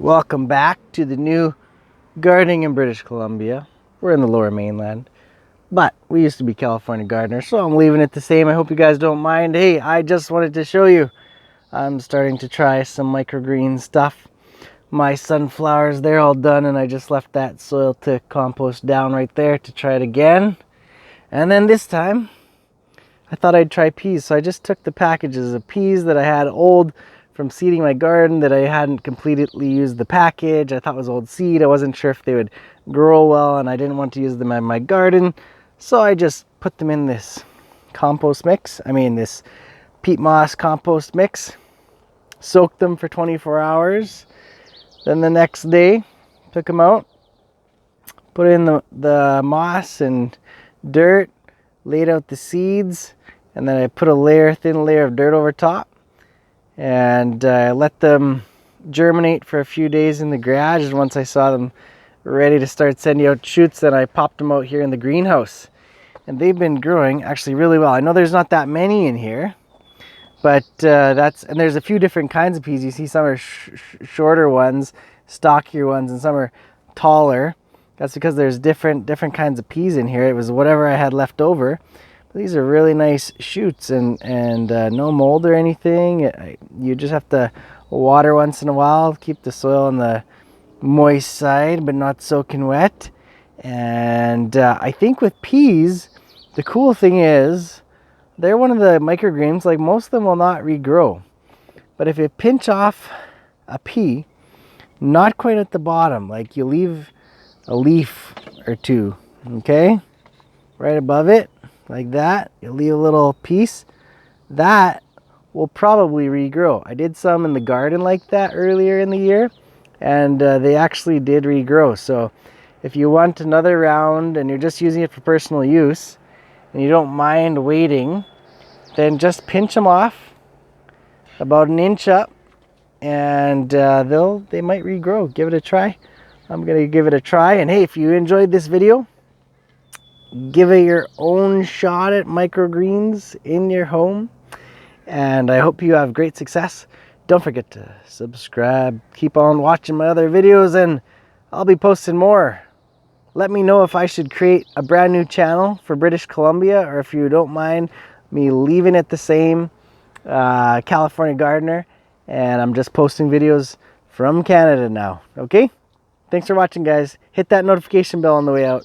Welcome back to the new gardening in British Columbia. We're in the lower mainland, but we used to be California gardeners, so I'm leaving it the same. I hope you guys don't mind. Hey, I just wanted to show you I'm starting to try some microgreen stuff. My sunflowers, they're all done, and I just left that soil to compost down right there to try it again. And then this time I thought I'd try peas, so I just took the packages of peas that I had old from seeding my garden that I hadn't completely used the package. I thought it was old seed. I wasn't sure if they would grow well, and I didn't want to use them in my garden, so I just put them in this compost mix. This peat moss compost mix. Soaked them for 24 hours. Then the next day, took them out, put in the moss and dirt, laid out the seeds, and then I put a thin layer of dirt over top, and let them germinate for a few days in the garage. And once I saw them ready to start sending out shoots, then I popped them out here in the greenhouse, and they've been growing actually really well. I know there's not that many in here, but and there's a few different kinds of peas. You see some are shorter ones, stockier ones, and some are taller. That's because there's different kinds of peas in here. It was whatever I had left over. These are really nice shoots, and no mold or anything. You just have to water once in a while, keep the soil on the moist side but not soaking wet. And I think with peas, the cool thing is they're one of the microgreens, like most of them will not regrow. But if you pinch off a pea, not quite at the bottom, like you leave a leaf or two, okay, right above it, like that, you leave a little piece, that will probably regrow. I did some in the garden like that earlier in the year, and they actually did regrow. So if you want another round and you're just using it for personal use and you don't mind waiting, then just pinch them off about an inch up, and they might regrow. Give it a try. I'm gonna give it a try. And hey, if you enjoyed this video, give it your own shot at microgreens in your home, and I hope you have great success. Don't forget to subscribe. Keep on watching my other videos, and I'll be posting more. Let me know if I should create a brand new channel for British Columbia, or if you don't mind me leaving it the same, California gardener, and I'm just posting videos from Canada now. Okay? Thanks for watching, guys. Hit that notification bell on the way out.